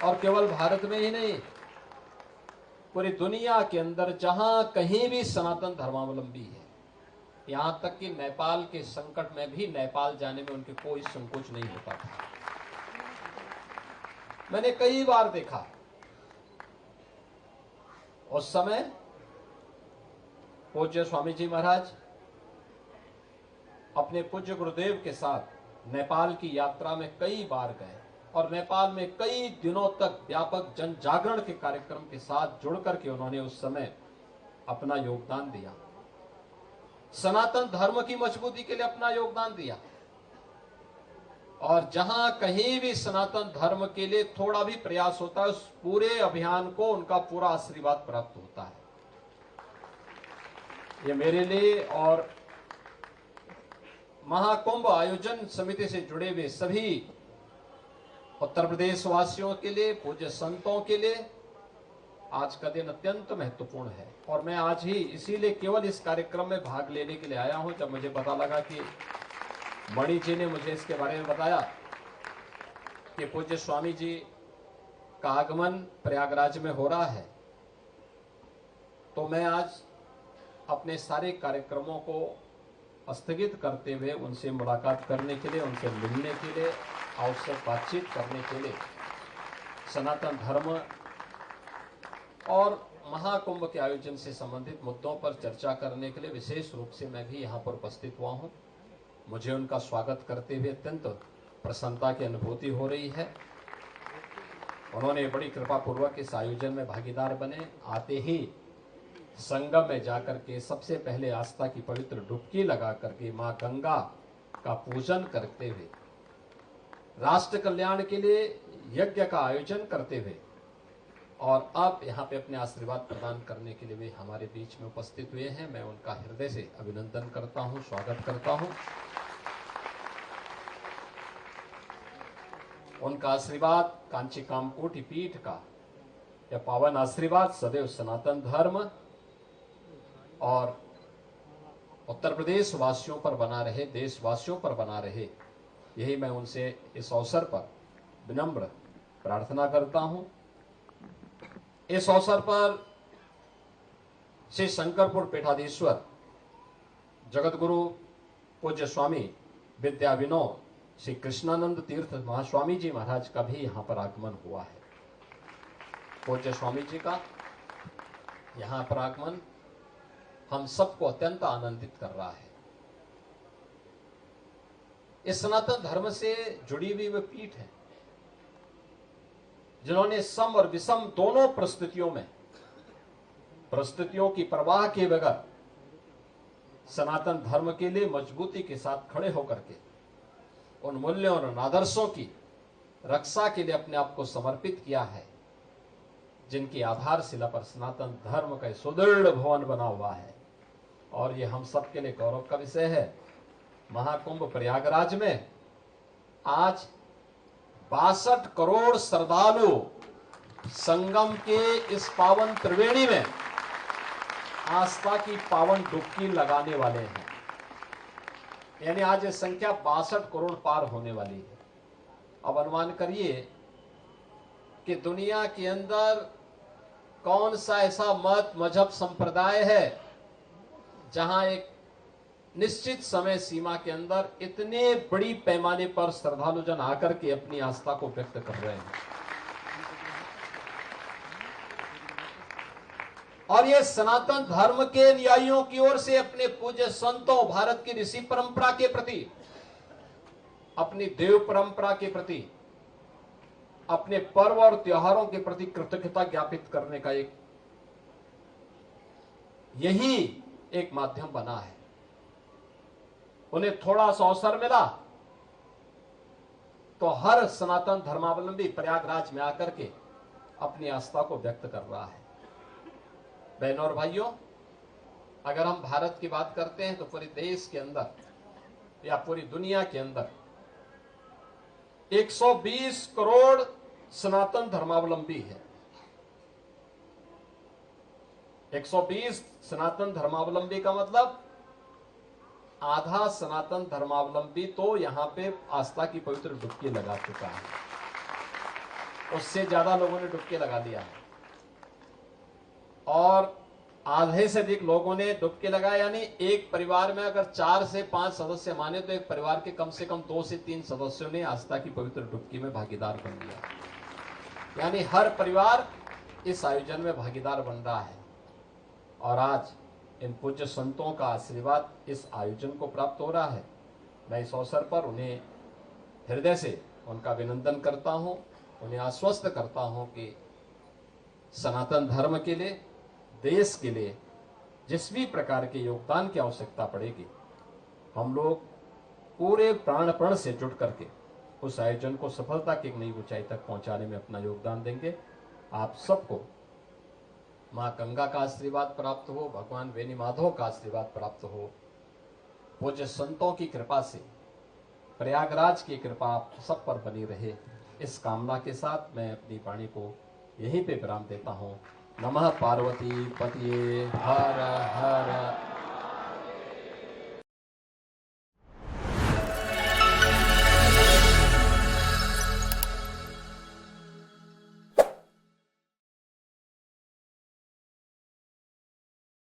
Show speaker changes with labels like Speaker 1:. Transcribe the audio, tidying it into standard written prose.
Speaker 1: और केवल भारत में ही नहीं, पूरी दुनिया के अंदर जहां कहीं भी सनातन धर्मावलंबी है, यहां तक कि नेपाल के संकट में भी नेपाल जाने में उनके कोई संकोच नहीं होता था। मैंने कई बार देखा, उस समय पूज्य स्वामी जी महाराज अपने पूज्य गुरुदेव के साथ नेपाल की यात्रा में कई बार गए और नेपाल में कई दिनों तक व्यापक जन जागरण के कार्यक्रम के साथ जुड़ करके उन्होंने उस समय अपना योगदान दिया, सनातन धर्म की मजबूती के लिए अपना योगदान दिया। और जहां कहीं भी सनातन धर्म के लिए थोड़ा भी प्रयास होता है, उस पूरे अभियान को उनका पूरा आशीर्वाद प्राप्त होता है। ये मेरे लिए और महाकुंभ आयोजन समिति से जुड़े हुए सभी उत्तर प्रदेश वासियों के लिए, पूज्य संतों के लिए आज का दिन अत्यंत महत्वपूर्ण है। और मैं आज ही इसीलिए केवल इस कार्यक्रम में भाग लेने के लिए आया हूं। जब मुझे पता लगा कि मणि जी ने मुझे इसके बारे में बताया कि पूज्य स्वामी जी का आगमन प्रयागराज में हो रहा है, तो मैं आज अपने सारे कार्यक्रमों को स्थगित करते हुए उनसे मुलाकात करने के लिए, उनसे मिलने के लिए, आवश्यक बातचीत करने के लिए, सनातन धर्म और महाकुंभ के आयोजन से संबंधित मुद्दों पर चर्चा करने के लिए विशेष रूप से मैं भी यहाँ पर उपस्थित हुआ हूँ। मुझे उनका स्वागत करते हुए अत्यंत प्रसन्नता की अनुभूति हो रही है। उन्होंने बड़ी कृपा पूर्वक इस आयोजन में भागीदार बने। आते ही संगम में जाकर के सबसे पहले आस्था की पवित्र डुबकी लगा करके मां गंगा का पूजन करते हुए, राष्ट्र कल्याण के लिए यज्ञ का आयोजन करते हुए, और अब यहाँ पे अपने आशीर्वाद प्रदान करने के लिए वे हमारे बीच में उपस्थित हुए हैं। मैं उनका हृदय से अभिनंदन करता हूँ, स्वागत करता हूँ। उनका आशीर्वाद कांची कामकोटि पीठ का यह पावन आशीर्वाद सदैव सनातन धर्म और उत्तर प्रदेश वासियों पर बना रहे, देशवासियों पर बना रहे, यही मैं उनसे इस अवसर पर विनम्र प्रार्थना करता हूं। इस अवसर पर श्री शंकरपुर पीठाधीश्वर जगतगुरु पूज्य स्वामी विद्या विनोद श्री कृष्णानंद तीर्थ महास्वामी जी महाराज का भी यहाँ पर आगमन हुआ है। पूज्य स्वामी जी का यहाँ पर आगमन हम सबको अत्यंत आनंदित कर रहा है। इस सनातन धर्म से जुड़ी हुई वे पीठ है जिन्होंने सम और विषम दोनों परिस्थितियों की परवाह किए बगैर सनातन धर्म के लिए मजबूती के साथ खड़े होकर के उन मूल्यों और आदर्शों की रक्षा के लिए अपने आप को समर्पित किया है, जिनकी आधारशिला पर सनातन धर्म का सुदृढ़ भवन बना हुआ है। और ये हम सबके लिए गौरव का विषय है। महाकुंभ प्रयागराज में आज 62 करोड़ श्रद्धालु संगम के इस पावन त्रिवेणी में आस्था की पावन डुबकी लगाने वाले हैं। यानी आज ये संख्या 62 करोड़ पार होने वाली है। अब अनुमान करिए कि दुनिया के अंदर कौन सा ऐसा मत मजहब संप्रदाय है जहां एक निश्चित समय सीमा के अंदर इतने बड़ी पैमाने पर श्रद्धालु जन आकर के अपनी आस्था को व्यक्त कर रहे हैं। और ये सनातन धर्म के अनुयायियों की ओर से अपने पूज्य संतों, भारत की ऋषि परंपरा के प्रति, अपनी देव परंपरा के प्रति, अपने पर्व और त्योहारों के प्रति कृतज्ञता ज्ञापित करने का यही एक माध्यम बना है। उन्हें थोड़ा सा अवसर मिला तो हर सनातन धर्मावलंबी प्रयागराज में आकर के अपनी आस्था को व्यक्त कर रहा है। बहनों और भाइयों, अगर हम भारत की बात करते हैं तो पूरे देश के अंदर या पूरी दुनिया के अंदर 120 करोड़ सनातन धर्मावलंबी है। 120 सनातन धर्मावलंबी का मतलब आधा सनातन धर्मावलंबी तो यहां पे आस्था की पवित्र डुबकी लगा चुका है। उससे ज्यादा लोगों ने डुबकी लगा लिया है और आधे से अधिक लोगों ने डुबकी लगाया। यानी एक परिवार में अगर 4 से 5 सदस्य माने तो एक परिवार के कम से कम 2 से 3 सदस्यों ने आस्था की पवित्र डुबकी में भागीदार बन लिया। यानी हर परिवार इस आयोजन में भागीदार बन रहा है और आज इन पूज्य संतों का आशीर्वाद इस आयोजन को प्राप्त हो रहा है। मैं इस अवसर पर उन्हें हृदय से उनका अभिनंदन करता हूं, उन्हें आश्वस्त करता हूं कि सनातन धर्म के लिए, देश के लिए जिस भी प्रकार के योगदान की आवश्यकता पड़ेगी, हम लोग पूरे प्राणपण से जुट करके उस आयोजन को सफलता की एक नई ऊंचाई तक पहुंचाने में अपना योगदान देंगे। आप सबको मां गंगा का आशीर्वाद प्राप्त हो, भगवान वेणी माधव का आशीर्वाद प्राप्त हो, पूज्य संतों की कृपा से प्रयागराज की कृपा आप सब पर बनी रहे, इस कामना के साथ मैं अपनी वाणी को यहीं पे विराम देता हूं। नमः पार्वती पतिये हर हर